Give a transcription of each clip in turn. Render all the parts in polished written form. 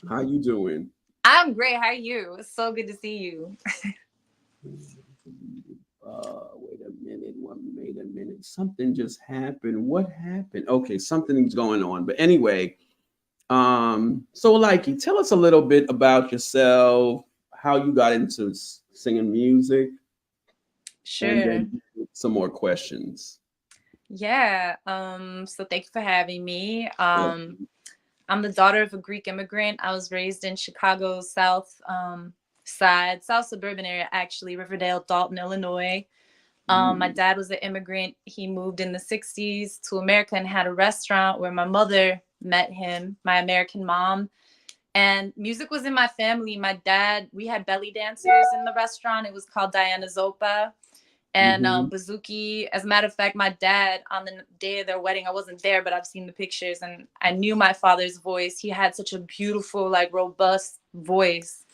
How you doing? I'm great. How are you? It's so good to see you. Wait a minute. Wait a minute. Something just happened. What happened? Okay, something's going on. But anyway, so Likey, tell us a little bit about yourself, how you got into singing music, and Sure. then some more questions. Yeah. So thank you for having me. Sure. I'm the daughter of a Greek immigrant. I was raised in Chicago's South side, South suburban area, actually, Riverdale, Dalton, Illinois. My Mm, dad was an immigrant. He moved in the 60s to America and had a restaurant where my mother met him, my American mom. And music was in my family. My dad, we had belly dancers in the restaurant. It was called Diana Zopa and hmm. Bazuki. As a matter of fact, my dad, on the day of their wedding, I wasn't there, but I've seen the pictures and I knew my father's voice. He had such a beautiful, like robust voice.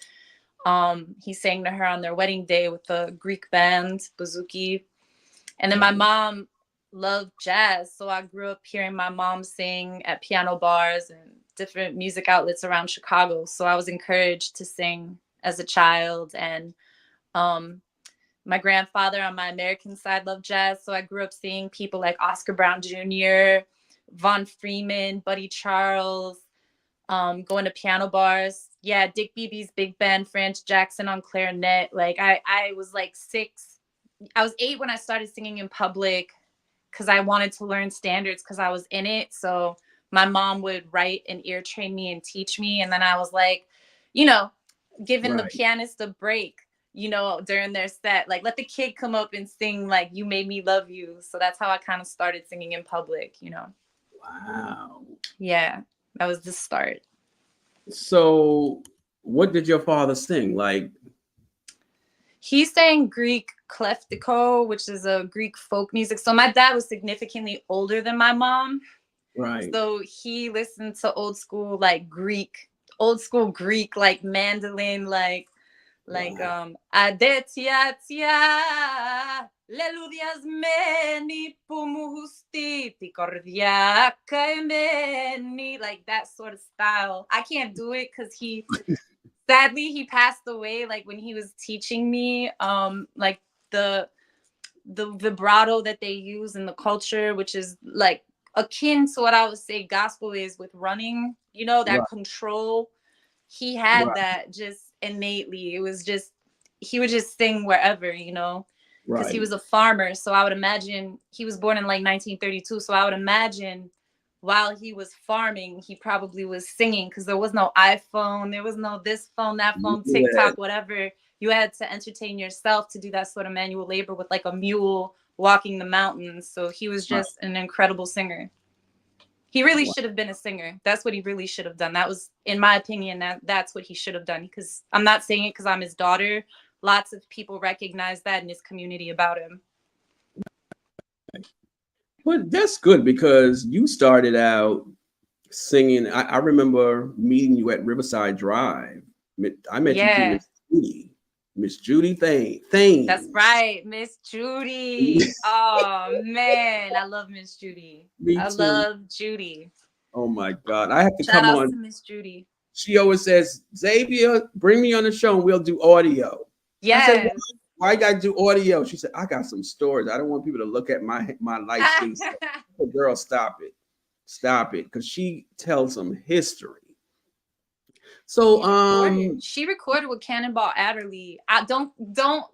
He sang to her on their wedding day with the Greek band, Bazuki. And then my Right. mom loved jazz. So I grew up hearing my mom sing at piano bars and different music outlets around Chicago. So I was encouraged to sing as a child. And um, my grandfather on my American side loved jazz. So I grew up seeing people like Oscar Brown Jr., Von Freeman, Buddy Charles, going to piano bars. Yeah, Dick Beebe's big band, Franz Jackson on clarinet. Like I was like 6. I was 8 when I started singing in public because I wanted to learn standards because I was in it. So my mom would write and ear train me and teach me. And then I was like, you know, giving the Right. pianist a break, during their set. Like, let the kid come up and sing, like, You Made Me Love You. So that's how I kind of started singing in public. Wow. Yeah, that was the start. So, what did your father sing? Like, He sang Greek kleftiko, which is a Greek folk music. So my dad was significantly older than my mom. right. So he listened to old school Greek, like mandolin, like Wow. adetia tia leludias meni pumuhusti tikordiaka meni, like that sort of style. I can't do it because he sadly he passed away like when he was teaching me like the the vibrato that they use in the culture, which is like akin to what I would say gospel is with running, that Right. control. He had Right. that just innately. It was just, he would just sing wherever, because he Right. was a farmer. So I would imagine he was born in like 1932. So I would imagine while he was farming, he probably was singing because there was no iPhone, there was no this phone, that phone, Yeah. TikTok, whatever. You had to entertain yourself to do that sort of manual labor with like a mule walking the mountains. So he was Right. just an incredible singer. He really Wow. should have been a singer. That's what he really should have done. That was, in my opinion, that's what he should have done. Because I'm not saying it because I'm his daughter. Lots of people recognize that in his community about him. But that's good because you started out singing. I remember meeting you at Riverside Drive. I met you through Yeah, Miss Judy that's Thames. right, Miss Judy. Oh man, I love Miss Judy. Me I too. love Judy. Oh my God. I have to Shout come outs to on. Miss Judy. She always says, Xavier, bring me on the show and we'll do audio. I said, Yes. why you gotta do audio? She said, I got some stories. I don't want people to look at my light skin stuff. Oh, girl, stop it. Stop it. Because she tells some history. So She recorded with Cannonball Adderley. I don't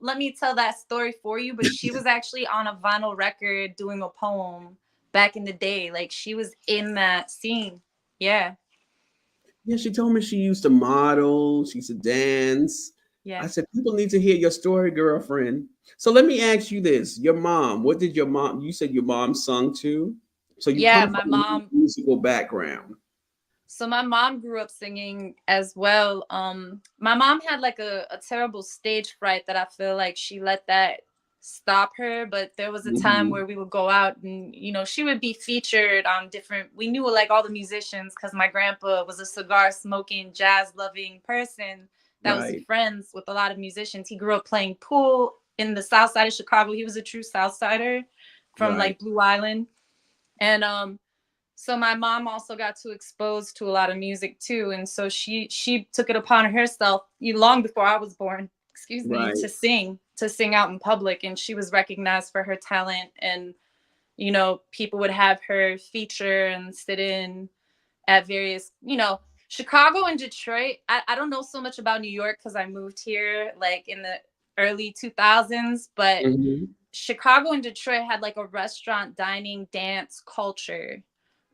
let me tell that story for you, but she was actually on a vinyl record doing a poem back in the day. Like she was in that scene. Yeah. yeah, she told me she used to model, she used to dance. I Yeah. said, people need to hear your story, girlfriend. So let me ask you this. Your mom, what did your mom, you said your mom sung too? So you Yeah, come my from a mom. musical background. So my mom grew up singing as well. My mom had like a terrible stage fright that I feel like she let that stop her. But there was a time Mhm. where we would go out and she would be featured on different. We knew like all the musicians because my grandpa was a cigar smoking, jazz loving person that was Right. friends with a lot of musicians. He grew up playing pool in the South Side of Chicago. He was a true South Sider from Right. like Blue Island, and So my mom also got too exposed to a lot of music too, and so she took it upon herself long before I was born, excuse me, Right. to sing out in public, and she was recognized for her talent. And people would have her feature and sit in at various, Chicago and Detroit. I don't know so much about New York because I moved here like in the early 2000s, but Mhm. Chicago and Detroit had like a restaurant, dining, dance culture.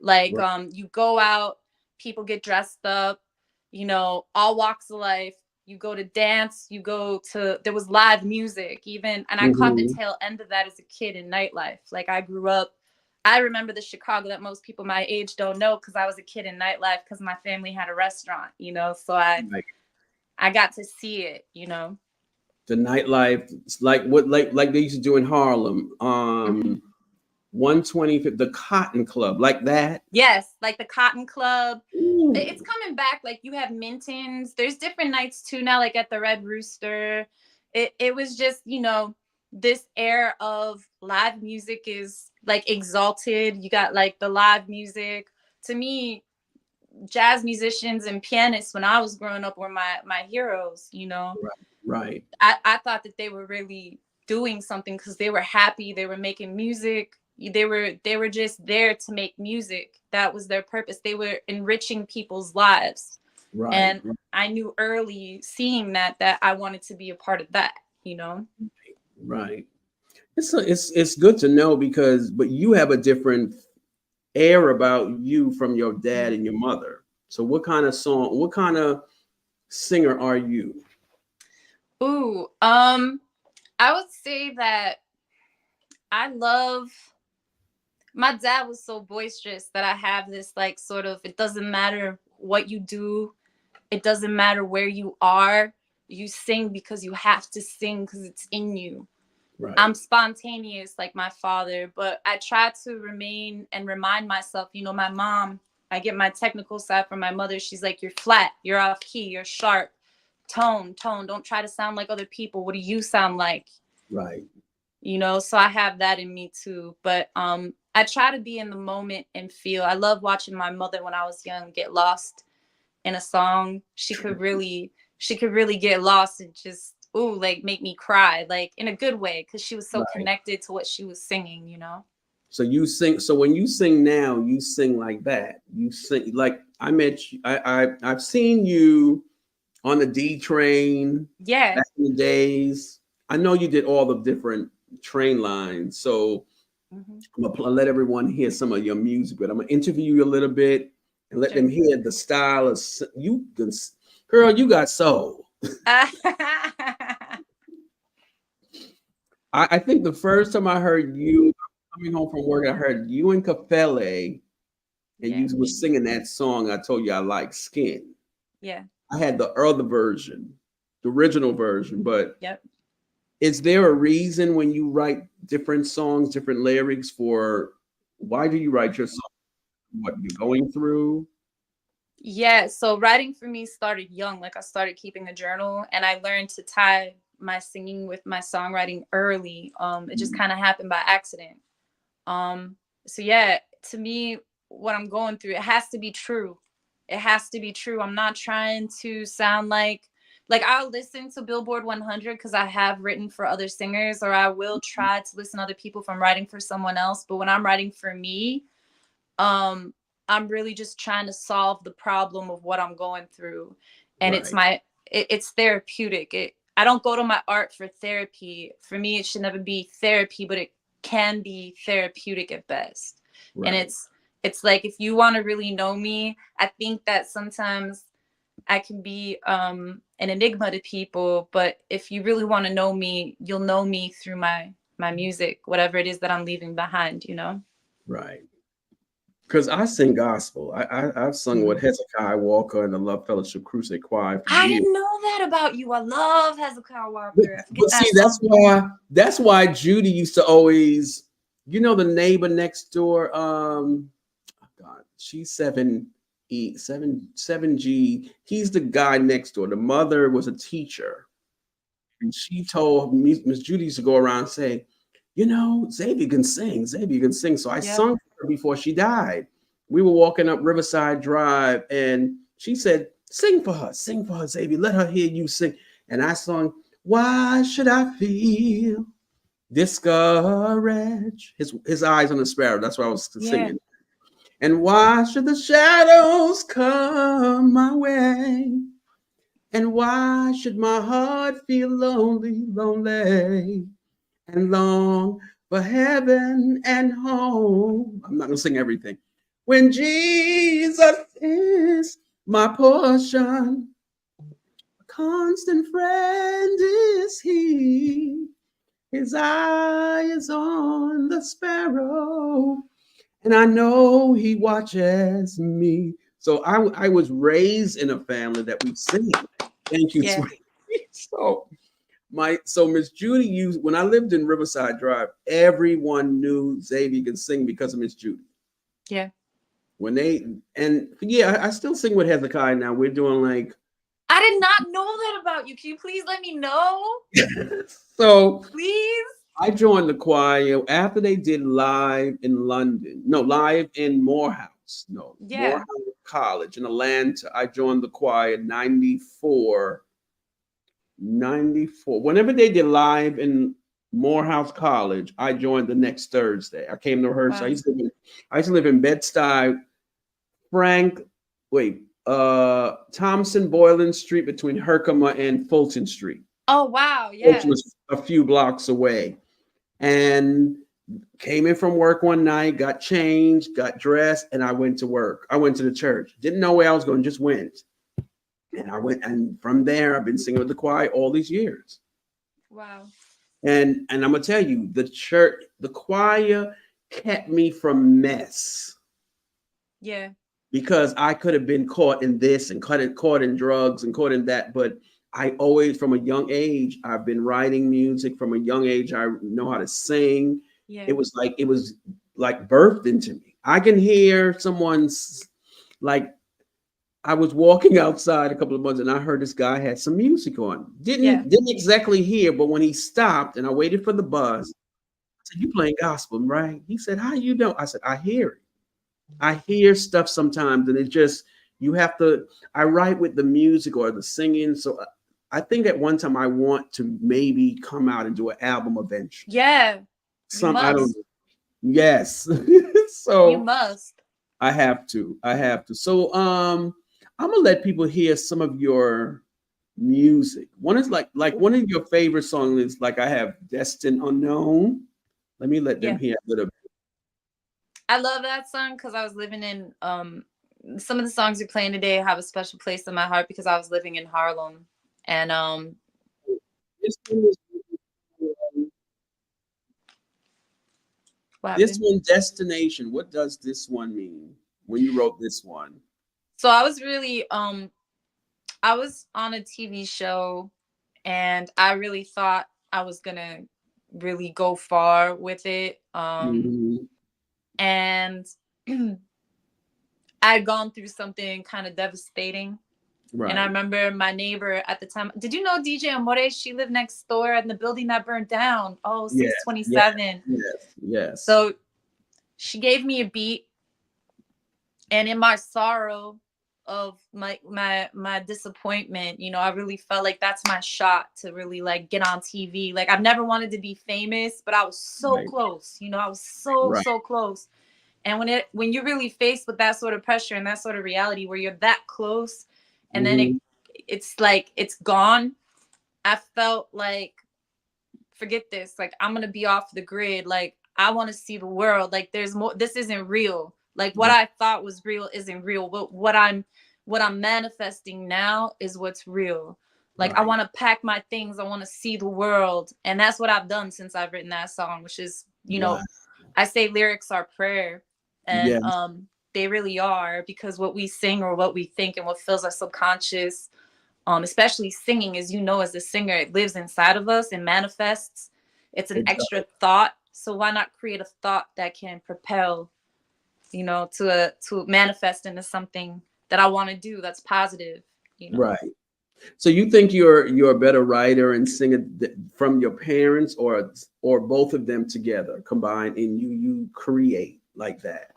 Like Right. you go out, people get dressed up, all walks of life. You go to dance, there was live music even, and I caught the Mhm. tail end of that as a kid in nightlife. Like I remember the Chicago that most people my age don't know because I was a kid in nightlife because my family had a restaurant, so Right. I got to see it, The nightlife, it's like what like they used to do in Harlem. Mhm. 120, the Cotton Club, like that. Yes, like the Cotton Club. It's Ooh. coming back. Like you have Minton's. There's different nights too now, like at the Red Rooster. It was just, this era of live music is like exalted. You got like the live music. To me, jazz musicians and pianists when I was growing up were my heroes, Right. Right. I thought that they were really doing something because they were happy, they were making music, they were just there to make music. That was their purpose. They were enriching people's lives. Right. And I knew early seeing that I wanted to be a part of that. Right. It's good to know because but you have a different air about you from your dad and your mother. So what kind of singer are you? Ooh, I would say that I love my dad was so boisterous that I have this like sort of, it doesn't matter what you do, it doesn't matter where you are, you sing because you have to sing because it's in you. Right. I'm spontaneous like my father, but I try to remain and remind myself, my mom, I get my technical side from my mother. She's like, you're flat, you're off key, you're sharp, tone, don't try to sound like other people. What do you sound like? Right. So I have that in me too. But I try to be in the moment and feel. I love watching my mother when I was young get lost in a song. She could really get lost and just like make me cry, like in a good way, because she was so Right. connected to what she was singing. So you sing. So when you sing now, you sing like that. You sing like I met you. I've seen you on the D train Yeah. back in the days. I know you did all the different train lines. So Hmm. I'm gonna let everyone hear some of your music, but I'm gonna interview you a little bit and let Sure. them hear the style of you. Girl, you got soul. I think the first time I heard you coming home from work, I heard you and Kafele, and Yeah. you was singing that song. I told you I like Skin. Yeah. I had the other version, the original version, but Yep. is there a reason when you write different songs, different lyrics for why do you write your song? What you're going through? Yeah, so writing for me started young. Like I started keeping a journal and I learned to tie my singing with my songwriting early. It just kind of happened by accident. So yeah, to me, what I'm going through, it has to be true. It has to be true. I'm not trying to sound like I'll listen to Billboard 100 because I have written for other singers, or I will try to listen to other people from writing for someone else. But when I'm writing for me, um I'm really just trying to solve the problem of what I'm going through, and Right, it's therapeutic. I don't go to my art for therapy. For me, it should never be therapy, but it can be therapeutic at best. And right, it's like, if you want to really know me, I think that sometimes I can be an enigma to people, but if you really want to know me, you'll know me through my music, whatever it is that I'm leaving behind. right. Because I sing gospel. I've sung with Hezekiah Walker and the Love Fellowship Crusade Choir for I years. didn't know that about you. I love Hezekiah But, Walker. I forget but see, that song. that's why Judy used to always, the neighbor next door. Oh God, she's 7G. He's the guy next door. The mother was a teacher, and she told me Miss Judy used to go around and say, Xavier can sing. Xavier can sing. So I Yep. sung for her before she died. we were walking up Riverside Drive, and she said, sing for her, Xavier, let her hear you sing. And I sung, why should I feel discouraged? His eyes on the sparrow. That's what I was singing. And why should the shadows come my way? And why should my heart feel lonely, lonely, and long for heaven and home? I'm not going to sing everything. When Jesus is my portion, a constant friend is he. His eye is on the sparrow, and I know he watches me. So I was raised in a family that we sing. Thank you, sweetie. So Miss Judy, when I lived in Riverside Drive, everyone knew Xavier could sing because of Miss Judy. Yeah. I still sing with Hezekiah now. We're doing like. I did not know that about you. Can you please let me know? So please. I joined the choir after they did live in London. No, live in Morehouse. No, Morehouse College in Atlanta. I joined the choir 94. Whenever they did live in Morehouse College, I joined the next Thursday. I came to rehearse. Wow. I used to live in Bed-Stuy, Thompson Boylan Street between Herkimer and Fulton Street. Oh, wow. Yeah. Which was a few blocks away. And came in from work one night, got changed, got dressed, and I went to work. I went to the church. Didn't know where I was going, just went. And I went, and from there, I've been singing with the choir all these years. Wow. And I'm gonna tell you, the choir kept me from mess. Yeah. Because I could have been caught in this and caught in drugs and caught in that. But I always, from a young age, I've been writing music. From a young age, I know how to sing. Yeah. It was like birthed into me. I can hear someone's like. I was walking outside a couple of months and I heard this guy had some music on. Didn't exactly hear, but when he stopped and I waited for the buzz, I said, "You playing gospel, right?" He said, "How you know?" I said, "I hear it. I hear stuff sometimes, and it just you have to." I write with the music or the singing, so I think at one time I want to maybe come out and do an album eventually. Yeah, I don't. Yes, so you must. I have to. So I'm gonna let people hear some of your music. One is like one of your favorite songs is like I have Destined Unknown. Let me let them hear a little bit. I love that song because I was living in some of the songs you're playing today have a special place in my heart because I was living in Harlem. And this one, Destination. What does this one mean when you wrote this one? So I was really I was on a TV show and I really thought I was gonna really go far with it. And I'd gone through something kind of devastating. Right. And I remember my neighbor at the time. Did you know DJ Amore? She lived next door in the building that burned down. Oh, 627. Yes. So she gave me a beat. And in my sorrow of my disappointment, you know, I really felt like that's my shot to really like get on TV. Like I've never wanted to be famous, but I was so close. You know, I was so close. And when you're really faced with that sort of pressure and that sort of reality where you're that close, and then it's like it's gone, I felt like, forget this. Like I'm gonna be off the grid. Like I want to see the world. Like there's more. This isn't real. Like what I thought was real isn't real. But what I'm manifesting now is what's real. Like I want to pack my things. I want to see the world, and that's what I've done since I've written that song. Which is, you know, I say lyrics are prayer, and they really are, because what we sing or what we think and what fills our subconscious, especially singing, as you know, as a singer, it lives inside of us and manifests. It's an extra thought. So why not create a thought that can propel, you know, to manifest into something that I want to do that's positive, you know? Right. So you think you're a better writer and singer from your parents, or both of them together combined, and you create like that?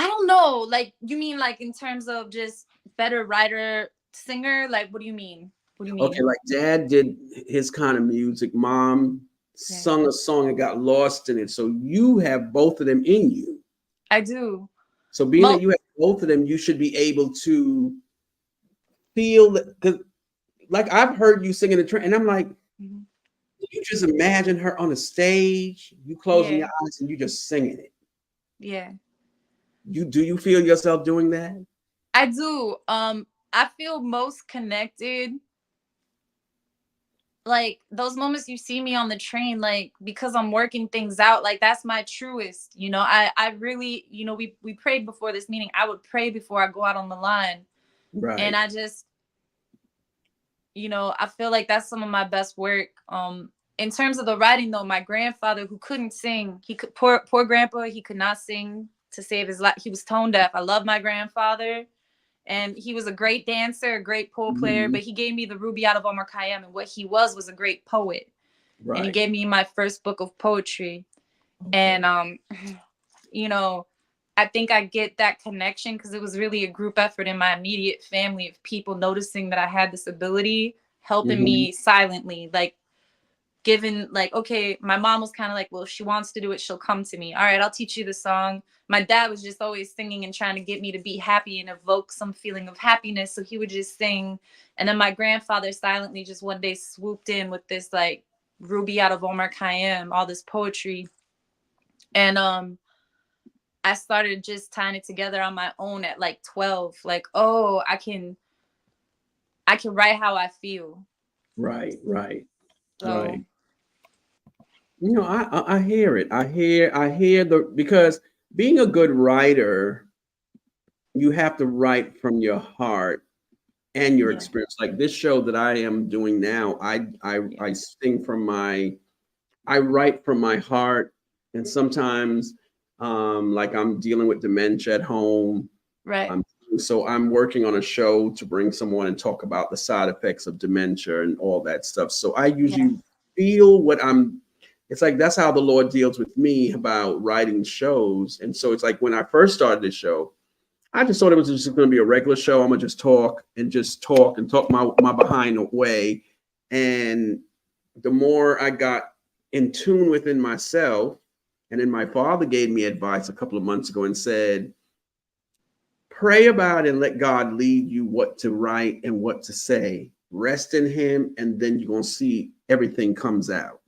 I don't know. Like, you mean like in terms of just better writer, singer? Like, what do you mean? What do you Okay, mean? like dad did his kind of music, mom Yeah, sung a song and got lost in it. So you have both of them in you. I do. So being that Mo- you have both of them, you should be able to feel that. Because like I've heard you sing in the train, and I'm like, Mhm. you just imagine her on a stage, you closing Yeah, your eyes and you just singing it. yeah. You feel yourself doing that? I do. I feel most connected, like those moments you see me on the train, like because I'm working things out, like that's my truest, I really, we prayed before this meeting. I would pray before I go out on the line. And Right. I just, I feel like that's some of my best work. In terms of the writing though, my grandfather, who couldn't sing, he could, poor grandpa, he could not sing to save his life. He was tone deaf. I love my grandfather, and he was a great dancer, a great pole player, Mhm. but he gave me the Ruby out of Omar Khayyam, and what he was a great poet. And he Right. gave me my first book of poetry. Okay. And you know, I think I get that connection because it was really a group effort in my immediate family of people noticing that I had this ability, helping Mhm. me silently, like given, like, okay, my mom was kind of like, well, if she wants to do it, she'll come to me. All right, I'll teach you the song. My dad was just always singing and trying to get me to be happy and evoke some feeling of happiness, so he would just sing. And then my grandfather silently just one day swooped in with this like Ruby out of Omar Khayyam, all this poetry. And I started just tying it together on my own at like 12, like, oh, I can write how I feel. Right. Right. So Right. I hear it. I hear the because being a good writer, you have to write from your heart and your yeah, experience. Like this show that I am doing now, yeah, I sing from I write from my heart, and sometimes, like I'm dealing with dementia at home. right, I'm so I'm working on a show to bring someone and talk about the side effects of dementia and all that stuff. So I yeah, usually feel what I'm. It's like that's how the Lord deals with me about writing shows. And so it's like when I first started this show, I just thought it was just going to be a regular show. I'm gonna just talk and talk my behind away. And the more I got in tune within myself, and then my father gave me advice a couple of months ago and said, pray about it and let God lead you what to write and what to say. Rest in Him, and then you're gonna see everything comes out.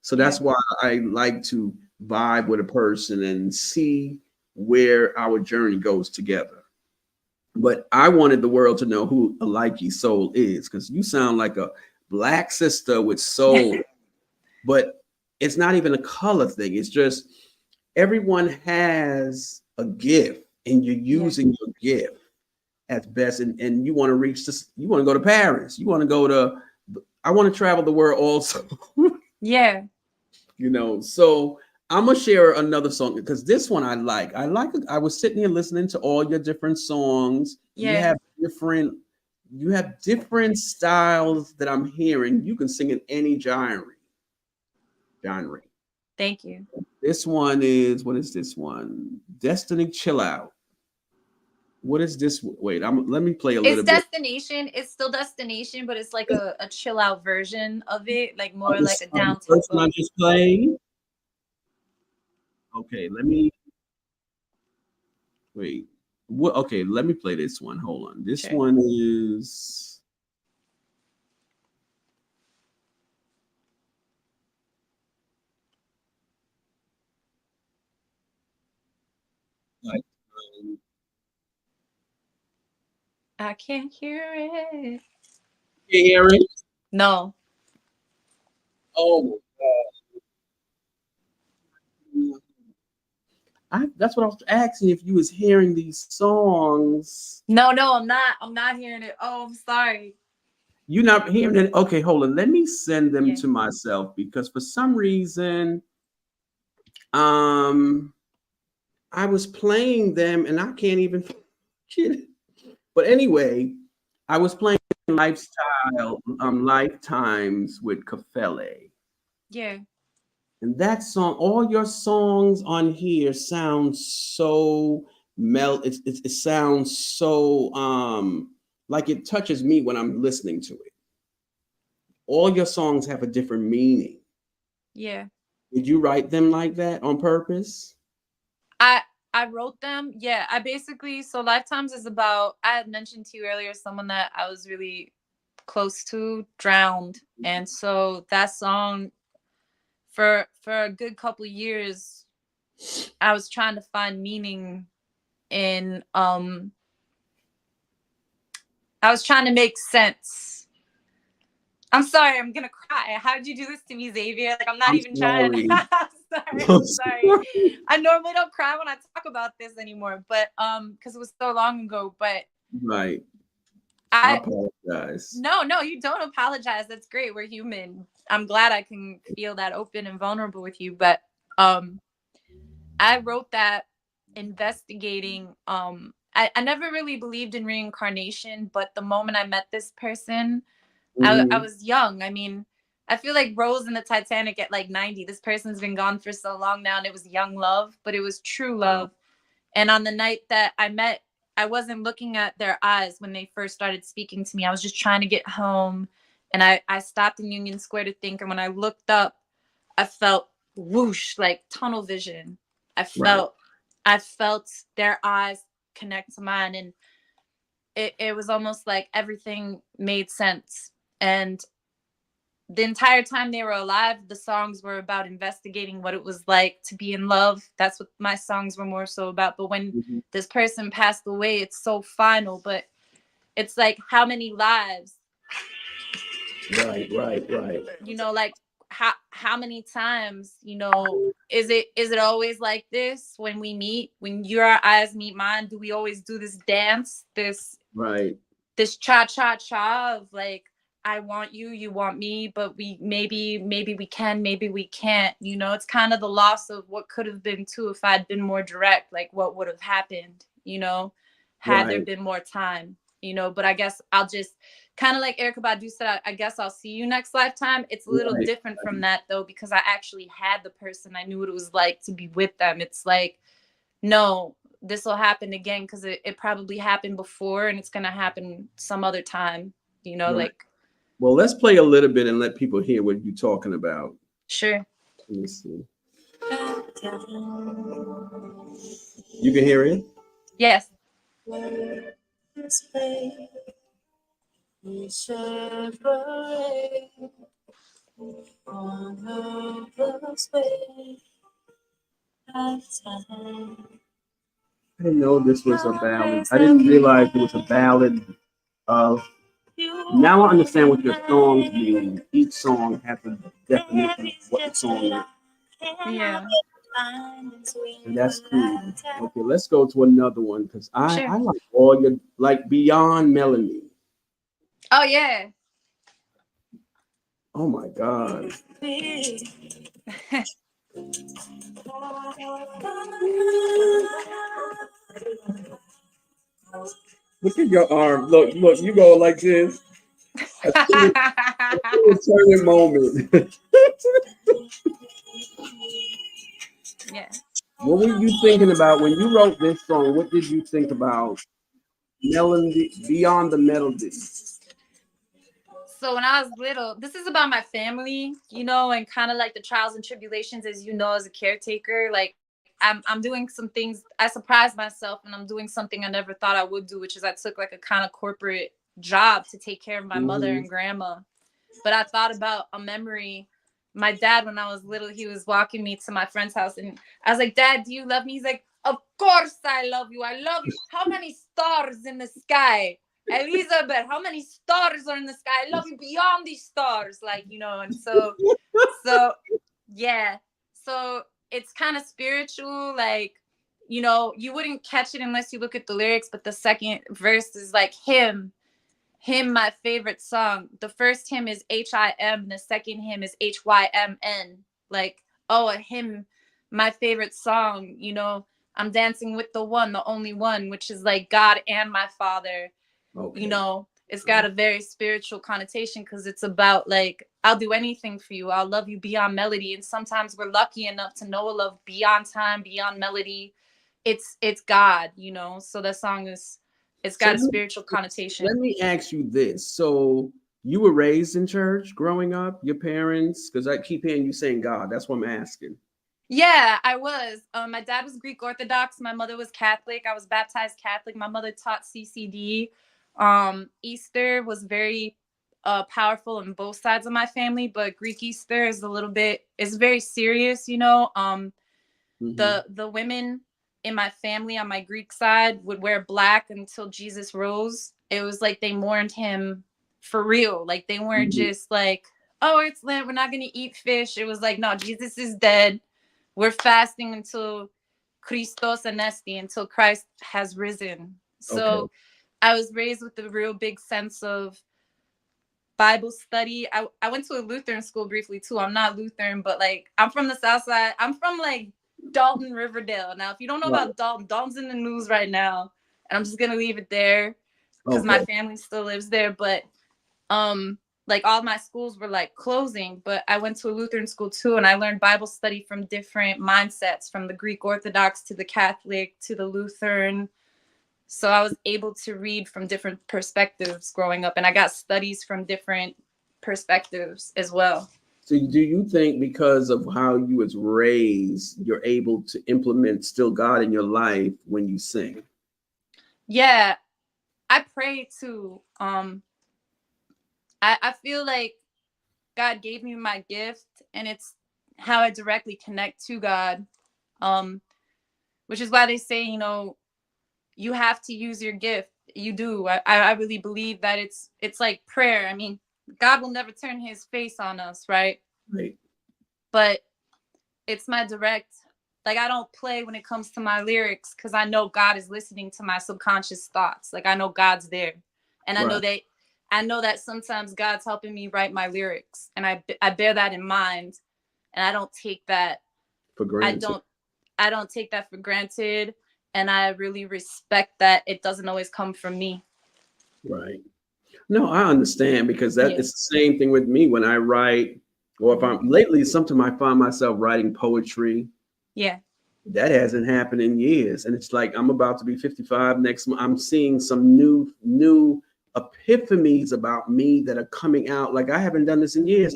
So yeah, that's why I like to vibe with a person and see where our journey goes together. But I wanted the world to know who Eliki Sol is, because you sound like a black sister with soul. But it's not even a color thing. It's just everyone has a gift, and you're yeah, using your gift at best. And you want to reach this, you want to go to Paris, you want to go to, I want to travel the world also. yeah, So I'm gonna share another song because this one I was sitting here listening to all your different songs. yeah. You have different styles that I'm hearing. You can sing in any genre. Thank you. This one is, what is this one? Destiny Chill Out. What is this? Wait, let me play a It's little bit Destination. It's still Destination, but it's like a chill out version of it, like of more like a the down first one I tempo. just played. Okay, let me wait. What? Okay, let me play this one. Hold on. This Sure. one is like, I can't hear it. you hear it? No. Oh my God. That's what I was asking if you was hearing these songs. No, no, I'm not. I'm not hearing it. Oh, I'm sorry. You're not hearing it. Okay, hold on. Let me send them Yeah. to myself because for some reason, um, I was playing them and I can't even get it. But anyway, I was playing Lifetimes with Kafele. Yeah. And that song, all your songs on here sound so it sounds so like it touches me when I'm listening to it. All your songs have a different meaning. Yeah. Did you write them like that on purpose? I I wrote them. Yeah, I basically, so Lifetimes is about, I had mentioned to you earlier, someone that I was really close to drowned. And so that song, for a good couple years, I was trying to find meaning in I was trying to make sense. I'm sorry, I'm gonna cry. How did you do this to me, Xavier? Like, I'm not I'm even trying. sorry. I'm sorry. I normally don't cry when I talk about this anymore, but because it was so long ago. But Right. I I apologize. no, you don't apologize. That's great. We're human. I'm glad I can feel that open and vulnerable with you. But I wrote that investigating. I never really believed in reincarnation, but the moment I met this person, I was young. I mean, I feel like Rose in the Titanic at like 90. This person's been gone for so long now, and it was young love, but it was true love. And on the night that I met, I wasn't looking at their eyes when they first started speaking to me. I was just trying to get home. And I stopped in Union Square to think. And when I looked up, I felt whoosh, like tunnel vision. I felt their eyes connect to mine. And it was almost like everything made sense. And the entire time they were alive, the songs were about investigating what it was like to be in love. That's what my songs were more so about. But when this person passed away, it's so final. But it's like, how many lives? Right. You know, like how many times, you know, is it always like this when we meet? When your eyes meet mine, do we always do this dance? This cha-cha-cha of like, I want you, you want me, but we maybe we can, maybe we can't. You know, it's kind of the loss of what could have been too if I'd been more direct, like what would have happened, you know, had there been more time, you know. But I guess I'll just kind of like Erykah Badu said, I guess I'll see you next lifetime. It's a little different from that though, because I actually had the person. I knew what it was like to be with them. It's like, no, this will happen again because it probably happened before and it's going to happen some other time, you know, like. Well, let's play a little bit and let people hear what you're talking about. Sure. Let me see. You can hear it? Yes. I didn't know this was a ballad. I didn't realize it was a ballad of. Now I understand what your songs mean. Each song has a definition of what the song is. Yeah. And that's cool. Okay, let's go to another one because I like all your, like, Beyond Melanie. Oh yeah. Oh my God. Look at your arm. Look, you go like this. A turning moment. Yeah. What were you thinking about when you wrote this song? What did you think about melody beyond the melody? So when I was little, this is about my family, you know, and kind of like the trials and tribulations, as you know, as a caretaker. Like I'm doing some things. I surprised myself, and I'm doing something I never thought I would do, which is I took like a kind of corporate job to take care of my mother and grandma. But I thought about a memory. My dad, when I was little, he was walking me to my friend's house, and I was like, "Dad, do you love me?" He's like, "Of course I love you. I love you. How many stars in the sky? Elizabeth, how many stars are in the sky? I love you beyond these stars." Like, you know, and so yeah. So it's kind of spiritual. Like, you know, you wouldn't catch it unless you look at the lyrics, but the second verse is like hymn, my favorite song. The first hymn is HIM, the second hymn is HYMN. Like, oh, a hymn, my favorite song, you know. I'm dancing with the one, the only one, which is like God and my father. You know, it's got a very spiritual connotation because it's about like, I'll do anything for you. I'll love you beyond melody. And sometimes we're lucky enough to know a love beyond time, beyond melody. it's God, you know. So that song is, it's So got a spiritual connotation. let me ask you this. So you were raised in church growing up, your parents? Because I keep hearing you saying God. That's what I'm asking. Yeah, I was. My dad was Greek Orthodox. My mother was Catholic. I was baptized Catholic. My mother taught CCD. Easter was very powerful in both sides of my family, but Greek Easter is a little bit, it's very serious, you know. The women in my family on my Greek side would wear black until Jesus rose. It was like they mourned him for real. Like they weren't just like, oh, it's Lent, we're not gonna eat fish. It was like, no, Jesus is dead. We're fasting until Christos anesti, until Christ has risen. So Okay. I was raised with a real big sense of Bible study. I went to a Lutheran school briefly too. I'm not Lutheran, but like I'm from the South Side. I'm from like Dalton, Riverdale. Now, if you don't know Right. about Dalton, Dalton's in the news right now, and I'm just gonna leave it there because my Okay. family still lives there. But like all my schools were like closing, but I went to a Lutheran school too, and I learned Bible study from different mindsets, from the Greek Orthodox to the Catholic to the Lutheran. So I was able to read from different perspectives growing up, and I got studies from different perspectives as well. So do you think because of how you was raised, you're able to implement still God in your life when you sing? Yeah, I pray too. I feel like God gave me my gift, and it's how I directly connect to God. Um, which is why they say, you know, you have to use your gift. You do. I really believe that it's like prayer. I mean, God will never turn his face on us, right? Right. But it's my direct, like I don't play when it comes to my lyrics because I know God is listening to my subconscious thoughts. Like I know God's there. And Right. I know that sometimes God's helping me write my lyrics, and I bear that in mind, and I don't take that For I granted. don't I don't take that for granted, and I really respect that it doesn't always come from me. Right. No, I understand because that Yeah. is the same thing with me when I write, or if I'm lately, sometimes I find myself writing poetry. Yeah. That hasn't happened in years. And it's like I'm about to be 55 next month. I'm seeing some new epiphanies about me that are coming out. Like I haven't done this in years.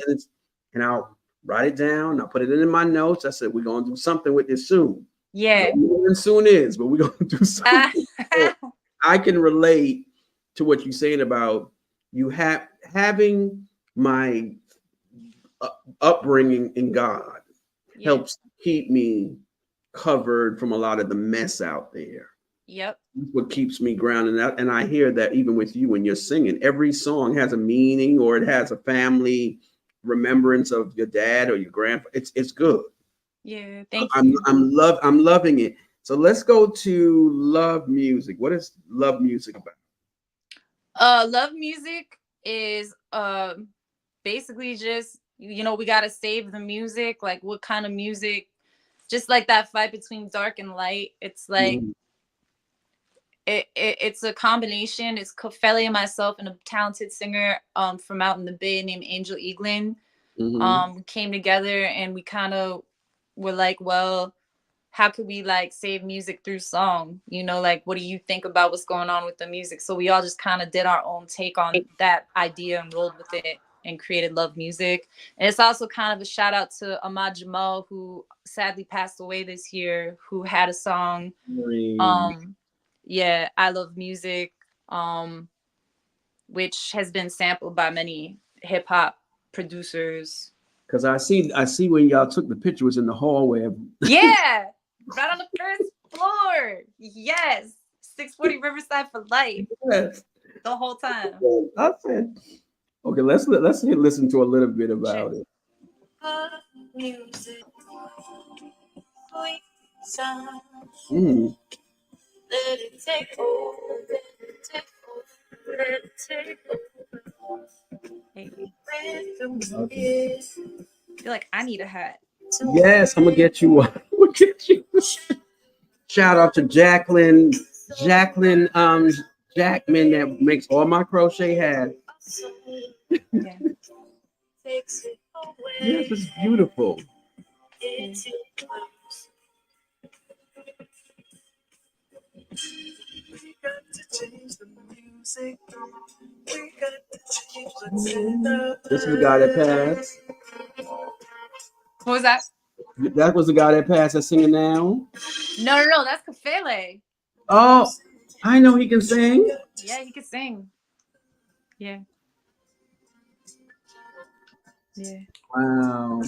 And I'll write it down. I'll put it in my notes. I said, we're gonna do something with this soon. Yeah. Don't know when soon is, but we're gonna do something. So I can relate to what you're saying about you having my upbringing in God Yeah. helps keep me covered from a lot of the mess out there. Yep. That's what keeps me grounded. And I hear that even with you when you're singing, every song has a meaning or it has a family remembrance of your dad or your grandpa. It's good. Yeah. Thank you. I'm loving it. So let's go to love music. What is love music about? Love music is basically just, you know, we gotta save the music. Like what kind of music? Just like that fight between dark and light. It's like Mhm, it's a combination. It's Kofeli and myself and a talented singer from out in the Bay named Angel Eaglin. mhm. We came together and we kind of were like, well, how could we like save music through song? You know, like what do you think about what's going on with the music? So we all just kind of did our own take on that idea and rolled with it and created Love Music. And it's also kind of a shout out to Ahmad Jamal, who sadly passed away this year, who had a song. Really? Um, yeah, I Love Music, which has been sampled by many hip hop producers. Because I see when y'all took the picture was in the hallway. Yeah, right on the first floor. Yes, 640 Riverside for life Yes. the whole time. I said, okay, let's listen to a little bit Sure. about it. Music, sweet sound. Mm. Let it take over, let it take over, let it take over. Hey, I feel like I need a hat. Yes, I'm gonna get you one. I'm gonna get you. Shout out to Jacqueline Jackman that makes all my crochet hats. Yeah. Yes, it's beautiful. Yeah. This is the guy that passed. What was that? That was the guy that passed that's singing now. No, that's Kafele. Oh, I know he can sing. Yeah, he can sing. Yeah. Yeah. Wow.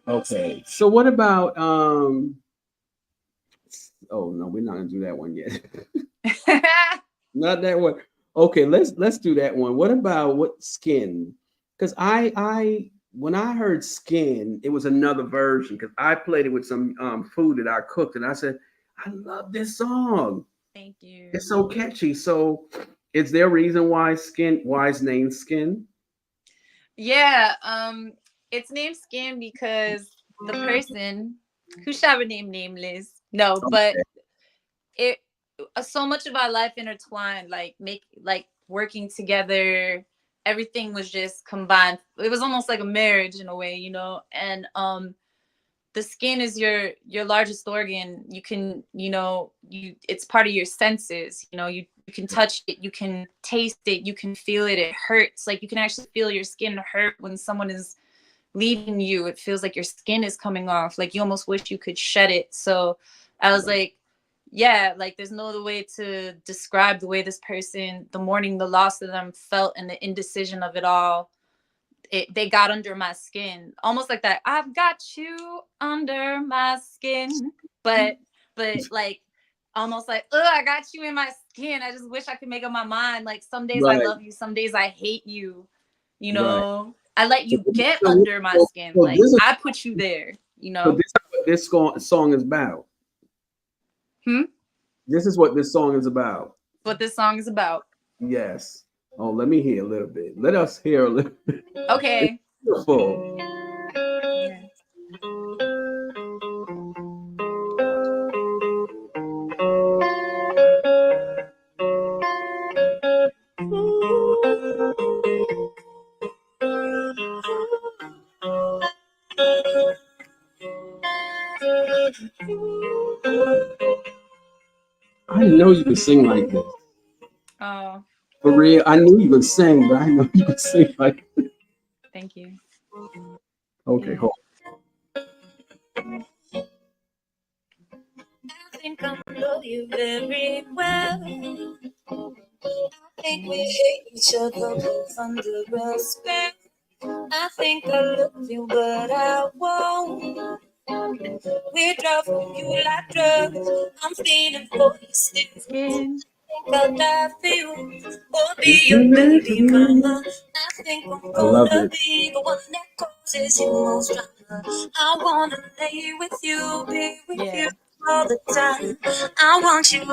Okay. So what about oh no, we're not gonna do that one yet. Not that one. Okay, let's do that one. What about what Skin? Because I when I heard Skin, it was another version because I played it with some food that I cooked, and I said, I love this song. Thank you. It's so catchy. So is there a reason why it's named Skin? Yeah, it's named Skin because the person who shall remain nameless. No, but it so much of our life intertwined, like working together. Everything was just combined. It was almost like a marriage in a way, you know. And the skin is your largest organ. You can, you know, it's part of your senses. You know, you can touch it, you can taste it, you can feel it. It hurts. Like you can actually feel your skin hurt when someone is leaving you. It feels like your skin is coming off. Like you almost wish you could shed it. So I was like, yeah, like there's no other way to describe the way this person, the mourning, the loss of them felt, and the indecision of it all. They got under my skin, almost like that. I've got you under my skin, but like almost like, oh, I got you in my skin. I just wish I could make up my mind. Like some days I love you, some days I hate you. You know, I let you get under my skin. Like I put you there. You know, so this is what this song is about. This is what this song is about. What this song is about. Yes. Oh, let me hear a little bit. Let us hear a little bit. Okay. Beautiful. Yeah. I didn't know you could sing like this. Oh. For real, I knew you could sing, but I know you could sing like this. Thank you. Okay, hold I think I know you very well. I think we hate each other both under a spell. I think I love you, but I won't. We drove you like drugs. I'm feeling for you still. Skin. I think I'll die for you, or be your baby mama. I think I'm gonna be the one that causes you most drama. I wanna lay with you, be with you all the time. I want you.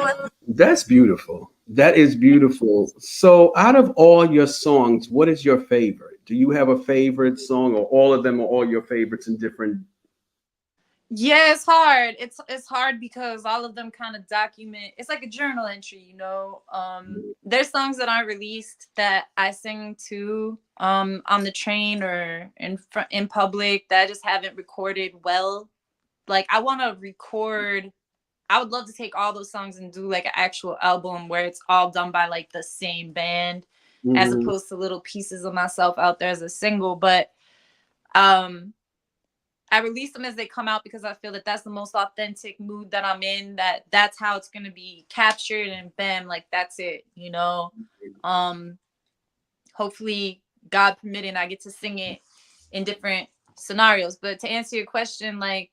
That's beautiful. That is beautiful. So, out of all your songs, what is your favorite? Do you have a favorite song, or all of them are all your favorites in different? Yeah, it's hard. It's hard because all of them kind of document. It's like a journal entry, you know. There's songs that aren't released that I sing to on the train or in public that I just haven't recorded well. Like I want to record. I would love to take all those songs and do like an actual album where it's all done by like the same band, as opposed to little pieces of myself out there as a single. But I release them as they come out because I feel that that's the most authentic mood that I'm in. That's how it's gonna be captured, and bam, like that's it, you know. Hopefully, God permitting, I get to sing it in different scenarios. But to answer your question, like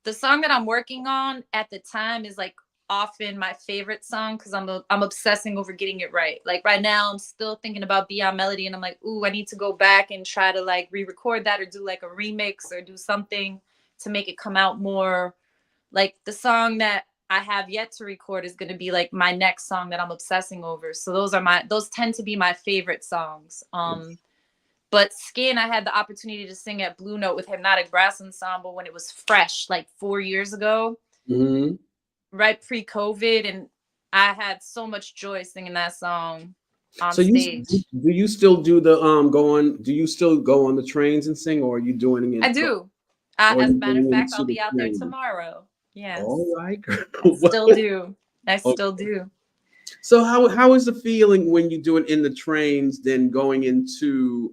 the song that I'm working on at the time is like often my favorite song because I'm obsessing over getting it right. Like right now, I'm still thinking about Beyond Melody, and I'm like, ooh, I need to go back and try to like re-record that or do like a remix or do something to make it come out more. Like the song that I have yet to record is going to be like my next song that I'm obsessing over. So those tend to be my favorite songs. But Skin, I had the opportunity to sing at Blue Note with Hypnotic Brass Ensemble when it was fresh, like 4 years ago. Right pre-COVID, and I had so much joy singing that song on stage. Do you still do the do you still go on the trains and sing, or are you doing it? I do. As a matter of fact, I'll be out there tomorrow. Yes. All right. I still do. I still do. So how is the feeling when you do it in the trains, then going into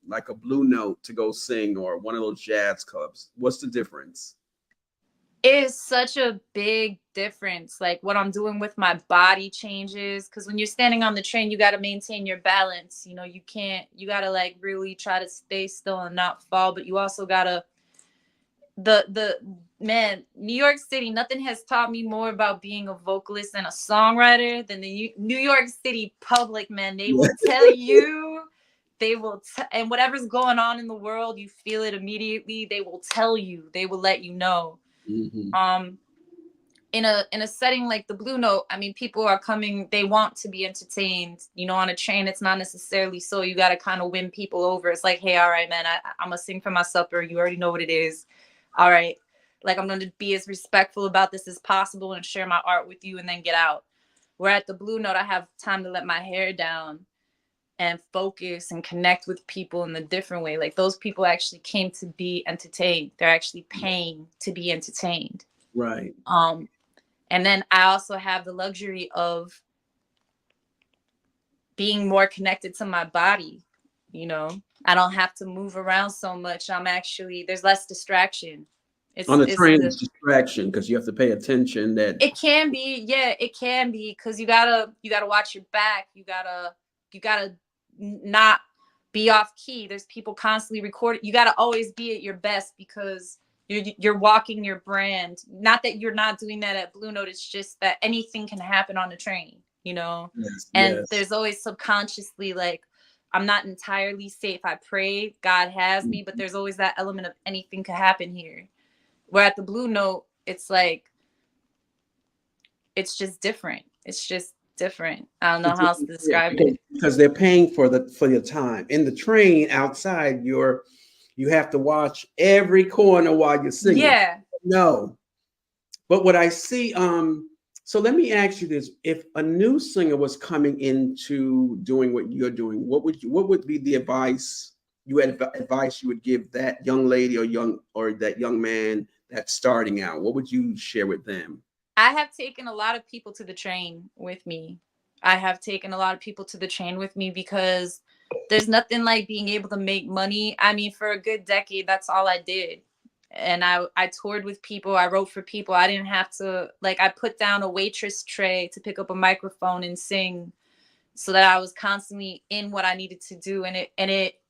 like a Blue Note to go sing or one of those jazz clubs? What's the difference? It is such a big difference. Like what I'm doing with my body changes. Cause when you're standing on the train, you got to maintain your balance. You know, you got to like really try to stay still and not fall, but you also got to, the man, New York City, nothing has taught me more about being a vocalist and a songwriter than the New York City public, man. They will tell you, and whatever's going on in the world, you feel it immediately. They will tell you, they will let you know. Mm-hmm. In a setting like the Blue Note, I mean, people are coming, they want to be entertained. You know, on a train, it's not necessarily so. You got to kind of win people over. It's like, hey, all right, man, I'm gonna sing for my supper. You already know what it is. All right, like I'm gonna be as respectful about this as possible and share my art with you and then get out. Where at the Blue Note, I have time to let my hair down and focus and connect with people in a different way. Like those people actually came to be entertained. They're actually paying to be entertained. Right. And then I also have the luxury of being more connected to my body. You know, I don't have to move around so much. There's less distraction. On the It's train, it's distraction because you have to pay attention. That it can be, yeah, it can be, because you gotta watch your back. You gotta not be off key. There's people constantly recording. You gotta always be at your best because you're walking your brand. Not that you're not doing that at Blue Note. It's just that anything can happen on the train, you know. yes, And yes. there's always subconsciously like, I'm not entirely safe. I pray God has me, but there's always that element of anything could happen here. Where at the Blue Note, it's like, it's just different. It's just different. I don't know how else to describe it. Because they're paying for your time. In the train outside, you have to watch every corner while you're singing. Yeah. No. But what I see, so let me ask you this: if a new singer was coming into doing what you're doing, what would be the advice you would give that young lady or that young man that's starting out? What would you share with them? I have taken a lot of people to the train with me. Because there's nothing like being able to make money. I mean, for a good decade, that's all I did. And I toured with people. I wrote for people. I didn't have to, like, I put down a waitress tray to pick up a microphone and sing so that I was constantly in what I needed to do. And it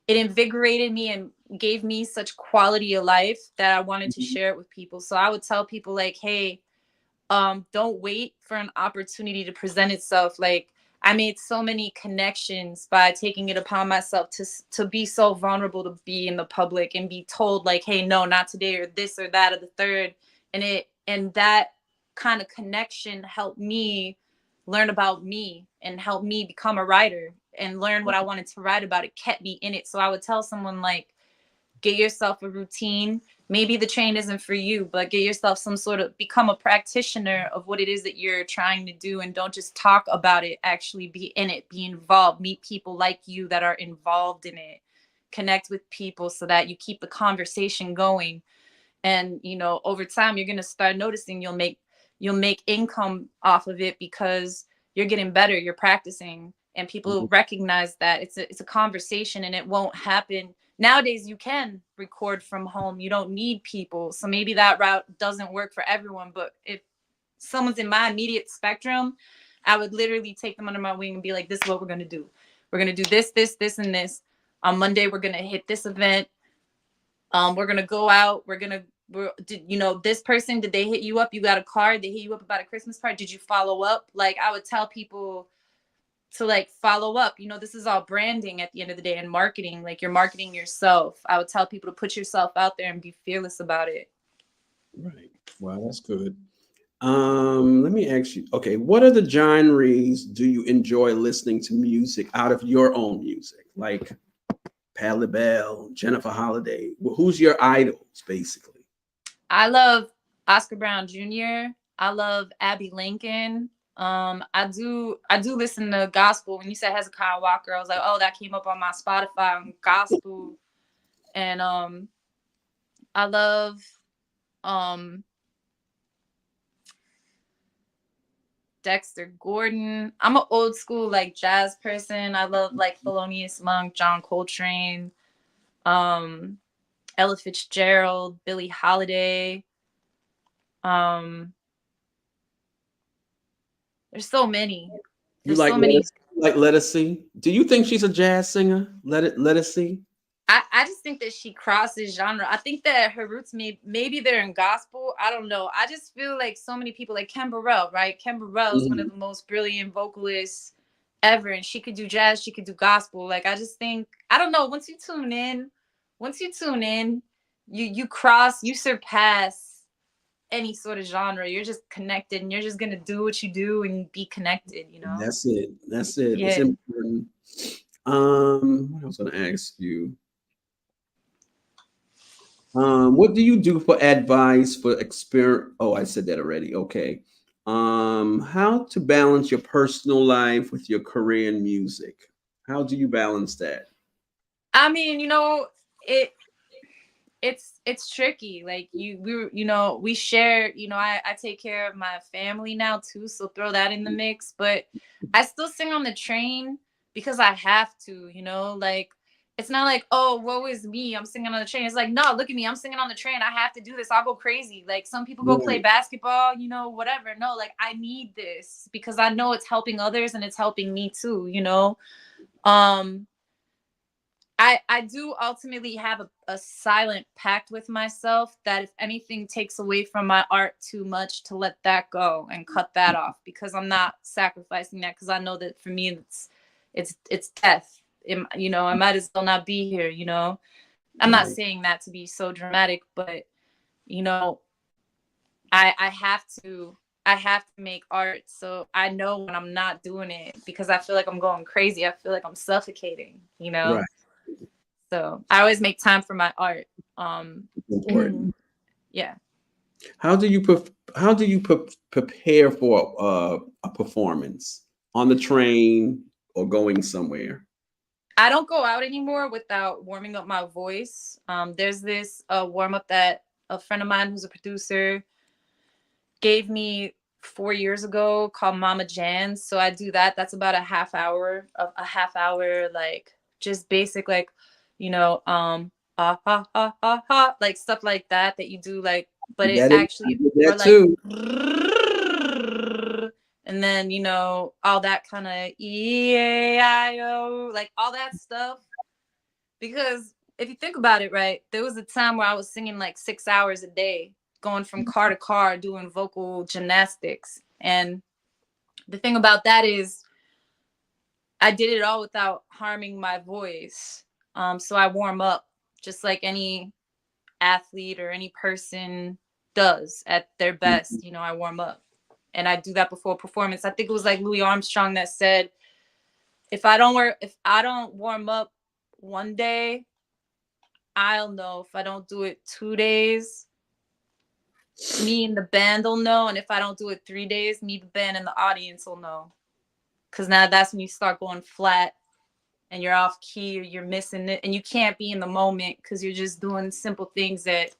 invigorated me and gave me such quality of life that I wanted to share it with people. So I would tell people like, hey, don't wait for an opportunity to present itself. Like, I made so many connections by taking it upon myself to be so vulnerable, to be in the public and be told like, hey, no, not today, or this or that or the third. And that kind of connection helped me learn about me and help me become a writer and learn what I wanted to write about. It kept me in it. So I would tell someone like, get yourself a routine. Maybe the train isn't for you, but get yourself become a practitioner of what it is that you're trying to do, and don't just talk about it, actually be in it, be involved, meet people like you that are involved in it, connect with people so that you keep the conversation going. And, you know, over time, you're going to start noticing you'll make income off of it because you're getting better, you're practicing, and people recognize that it's a conversation, and it won't happen. Nowadays, you can record from home. You don't need people. So maybe that route doesn't work for everyone. But if someone's in my immediate spectrum, I would literally take them under my wing and be like, this is what we're going to do. We're going to do this, this, this, and this. On Monday, we're going to hit this event. We're going to go out. This person, did they hit you up? You got a card? They hit you up about a Christmas card? Did you follow up? Like, I would tell people to like follow up. You know, this is all branding at the end of the day, and marketing. Like, you're marketing yourself. I would tell people to put yourself out there and be fearless about it. Right. Wow, that's good. Let me ask you, okay, what are the genres do you enjoy listening to music out of your own music? Like Patti LaBelle, Jennifer Holliday. Well, who's your idols, basically? I love Oscar Brown Jr. I love Abby Lincoln. I do listen to gospel. When you said Hezekiah Walker, I was like, oh, that came up on my Spotify on gospel. And I love Dexter Gordon. I'm an old school like jazz person. I love like Thelonious Monk, John Coltrane, Ella Fitzgerald, Billie Holiday. There's so many. You There's so many. Let Us See? Do you think she's a jazz singer? Let Us See? I just think that she crosses genre. I think that her roots maybe they're in gospel. I don't know. I just feel like so many people like Kim Burrell, right? Kim Burrell is one of the most brilliant vocalists ever, and she could do jazz, she could do gospel. Like I just think I don't know. Once you tune in, you surpass any sort of genre. You're just connected, and you're just gonna do what you do and be connected. You know. That's it. Yeah. It's important. What else I was gonna ask you? What do you do for advice for experience? Oh, I said that already. Okay. How to balance your personal life with your career in music? How do you balance that? I mean, it's tricky. Like we share, I take care of my family now too, so throw that in the mix. But I still sing on the train because I have to, like it's not like, oh, woe is me, I'm singing on the train. It's like, no, look at me, I'm singing on the train. I have to do this. I'll go crazy. Like some people go play basketball, whatever. No, like I need this because I know it's helping others and it's helping me too, I do ultimately have a silent pact with myself that if anything takes away from my art too much, to let that go and cut that off, because I'm not sacrificing that, because I know that for me it's death. I might as well not be here. I'm not saying that to be so dramatic, but I have to make art, so I know when I'm not doing it, because I feel like I'm going crazy. I feel like I'm suffocating. Right. So I always make time for my art. Important. Yeah. How do you prepare for a performance on the train or going somewhere? I don't go out anymore without warming up my voice. There's this warm up that a friend of mine who's a producer gave me 4 years ago called Mama Jan's. So I do that. That's about a half hour, like just basic, like, like stuff like that you do, like, but it actually, or like, too. And then, all that kind of E-A-I-O, like all that stuff. Because if you think about it, right, there was a time where I was singing like 6 hours a day, going from car to car, doing vocal gymnastics. And the thing about that is I did it all without harming my voice. So I warm up just like any athlete or any person does at their best. I warm up, and I do that before performance. I think it was like Louis Armstrong that said, if I don't warm up one day, I'll know. If I don't do it 2 days, me and the band will know. And if I don't do it 3 days, me, the band, and the audience will know. Because now that's when you start going flat and you're off key, or you're missing it, and you can't be in the moment because you're just doing simple things that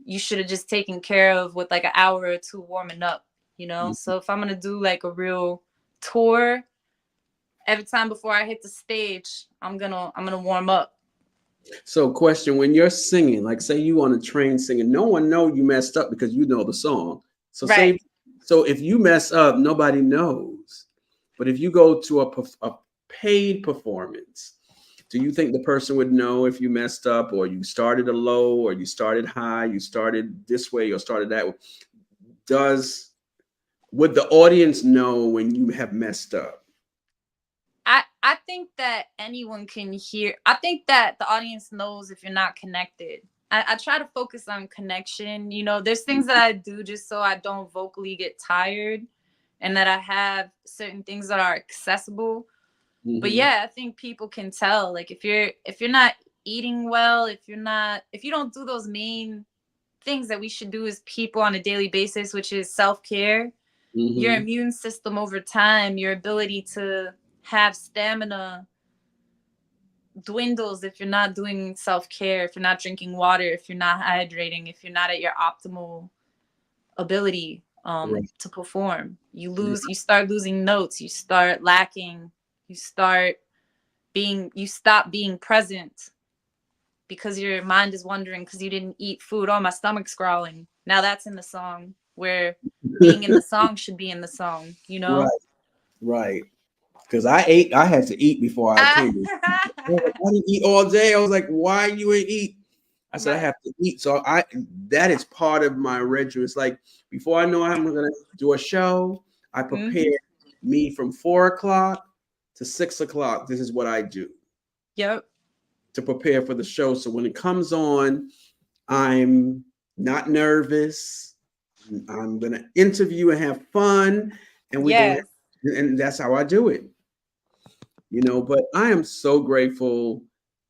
you should have just taken care of with like an hour or two warming up, So if I'm going to do like a real tour, every time before I hit the stage, I'm going to warm up. So question, when you're singing, like say you on a train singing, no one know you messed up because you know the song. So right. So if you mess up, nobody knows. But if you go to a paid performance, do you think the person would know if you messed up, or you started a low, or you started high, you started this way or started that way? Would the audience know when you have messed up? I think that anyone can hear. I think that the audience knows if you're not connected. I try to focus on connection. There's things that I do just so I don't vocally get tired, and that I have certain things that are accessible. But yeah, I think people can tell, like, if you're not eating well, if you don't do those main things that we should do as people on a daily basis, which is self-care, your immune system over time, your ability to have stamina dwindles if you're not doing self-care, if you're not drinking water, if you're not hydrating, if you're not at your optimal ability. Right. to perform. You start losing notes, you start lacking, you stop being present because your mind is wandering because you didn't eat food. Oh, my stomach's growling. Now that's in the song, where being in the song should be in the song, you know? Right. Right. Because I had to eat before I came. I didn't eat all day. I was like, why you ain't eat? I said, I Right. have to eat. So that is part of my ritual. It's like before I know I'm gonna do a show, I prepare me from 4 o'clock to 6 o'clock. This is what I do Yep. to prepare for the show. So when it comes on, I'm not nervous. I'm gonna interview and have fun, and Yes. and that's how I do it. But I am so grateful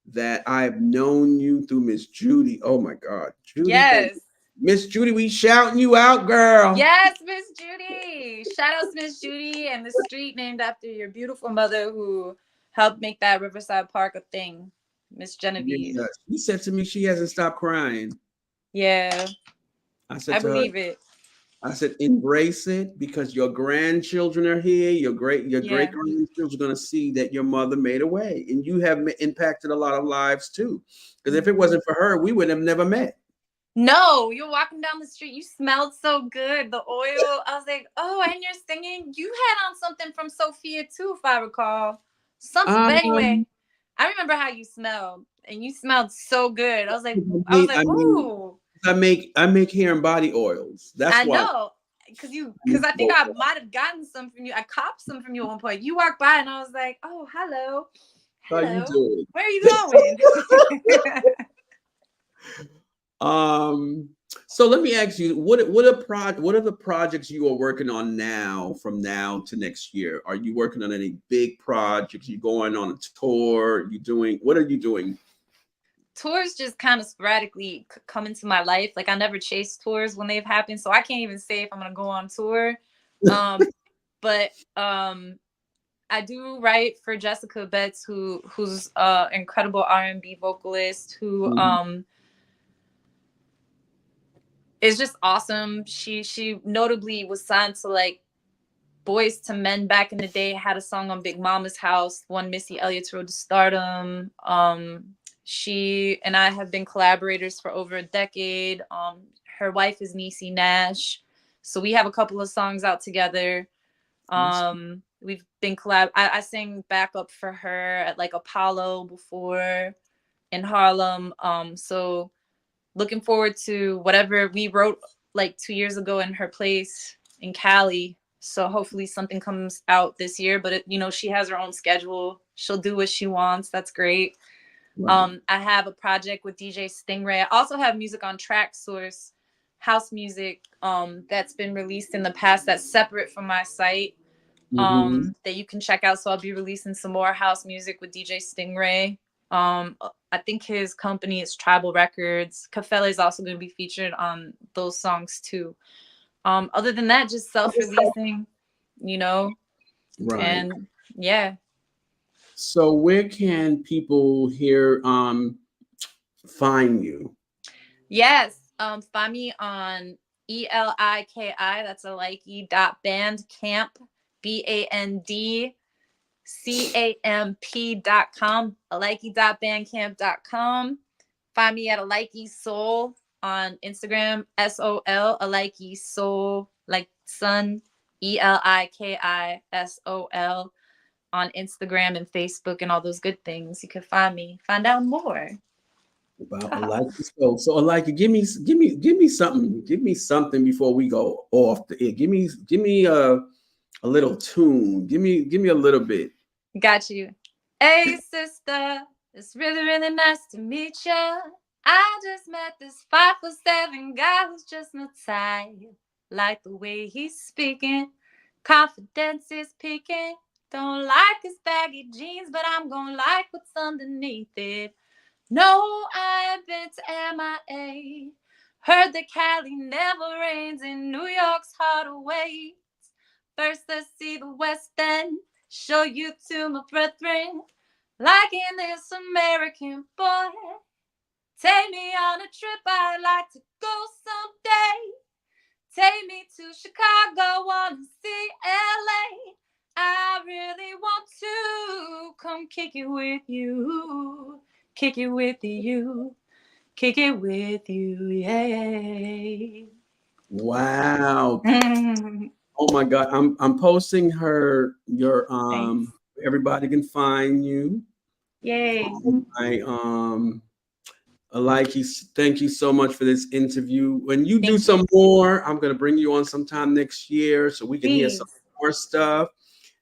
that I've known you through Miss Judy. Oh my God, Judy, thank Yes. you. Miss Judy, we shouting you out, girl. Yes, Miss Judy. Shout out to Miss Judy and the street named after your beautiful mother who helped make that Riverside Park a thing, Miss Genevieve. Yeah, she said to me she hasn't stopped crying. Yeah, I said I to her, believe it. I said, embrace it because your grandchildren are here. Your great Yeah. grandchildren are going to see that your mother made a way, and you have impacted a lot of lives too. Because if it wasn't for her, we would have never met. No, you're walking down the street. You smelled so good. The oil. I was like, oh, and you're singing. You had on something from Sophia too, if I recall. Something. But anyway, Um, I remember how you smelled, and you smelled so good. I was like, I mean, ooh. I make hair and body oils. That's I why. know, because I think I might have gotten some from you. I copped some from you at one point. You walked by, and I was like, oh, hello, How you hello. doing? Where are you going? So let me ask you, what are the projects you are working on now from now to next year? Are you working on any big projects? You going on a tour? What are you doing? Tours just kind of sporadically come into my life. Like I never chase tours when they've happened, so I can't even say if I'm gonna go on tour. But I do write for Jessica Betts, who's incredible R&B vocalist who is just awesome. She notably was signed to like Boys to Men back in the day, had a song on Big Mama's House, won Missy Elliott's Road to Stardom. She and I have been collaborators for over a decade. Her wife is Niecy Nash. So we have a couple of songs out together. We've been I sang backup for her at like Apollo before in Harlem. So looking forward to whatever we wrote like 2 years ago in her place in Cali. So hopefully something comes out this year, but she has her own schedule. She'll do what she wants. That's great. Right. I have a project with DJ Stingray. I also have music on Track Source, house music that's been released in the past that's separate from my site that you can check out. So I'll be releasing some more house music with DJ Stingray. I think his company is Tribal Records. Kafele is also going to be featured on those songs too. Other than that, just self-releasing, Right. and yeah. So where can people find you? Yes. Find me on ELIKI. That's Eliki.bandcamp, BANDCAMP.com, Eliki.bandcamp.com. Find me at Eliki Sol on Instagram, SOL, Eliki Sol, like sun, ELIKISOL on Instagram and Facebook and all those good things. You can find out more. About Eliki Sol. So Eliki, give me something. Give me something before we go off the air. Give me a little tune. Give me a little bit. Got you. Hey sister, it's really, really nice to meet you. I just met this 5'7" guy who's just my type. Like the way he's speaking, confidence is peaking. Don't like his baggy jeans, but I'm gonna like what's underneath it. No, I ain't been to MIA. Heard that Cali never rains and New York's hard to wait. First, let's see the West End. Show you to my brethren. Liking this American boy. Take me on a trip, I'd like to go someday. Take me to Chicago, wanna see LA. I really want to come kick it with you. Kick it with you. Kick it with you. Yay. Wow. Oh my God. I'm posting your Thanks. everybody can find you. Yay. Eliki, thank you so much for this interview. When you do Thank some more, I'm going to bring you on sometime next year so we can hear Please. some more stuff.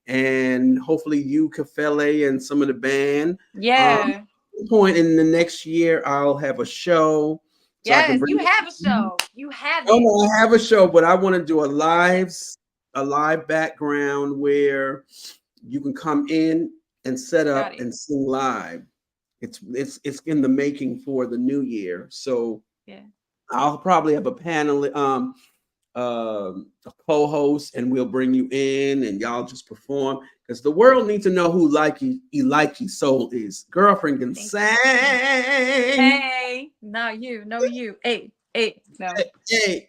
And hopefully you, Kafele, and some of the band. Yeah. Point in the next year, I'll have a show. So I can Yes, bring you have a show. You have Oh it. no, I have a show, but I want to do a live background where you can come in and set Got up it. and sing live. It's in the making for the new year. So Yeah. I'll probably have a panel, a co-host, and we'll bring you in, and y'all just perform because the world needs to know who Eliki Sol is. Girlfriend can sing. Hey, not you, no you. Hey, no. Hey.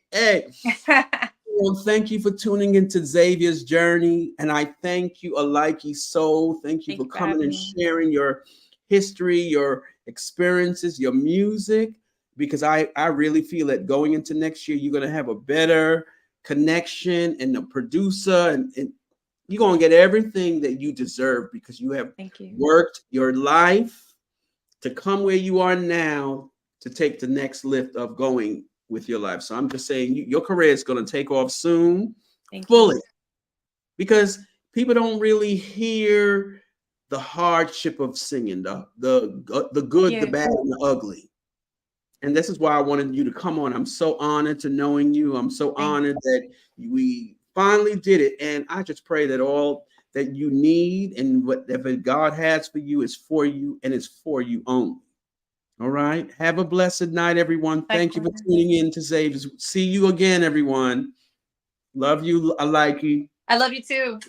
Well, thank you for tuning into Xavier's journey, and I thank you, Eliki Sol. Thank you for coming having and me. sharing your history, your experiences, your music, because I really feel that going into next year, you're going to have a better connection and the producer, and you're going to get everything that you deserve because you have worked your life to come where you are now to take the next lift of going with your life. So I'm just saying your career is going to take off soon, fully, because people don't really hear the hardship of singing, the good, the bad, and the ugly. And this is why I wanted you to come on. I'm so honored to knowing you. I'm so honored that we finally did it. And I just pray that all that you need and whatever God has for you is for you and it's for you only. All right. Have a blessed night, everyone. Thank you for tuning in to Xavier. See you again, everyone. Love you. I like you. I love you too.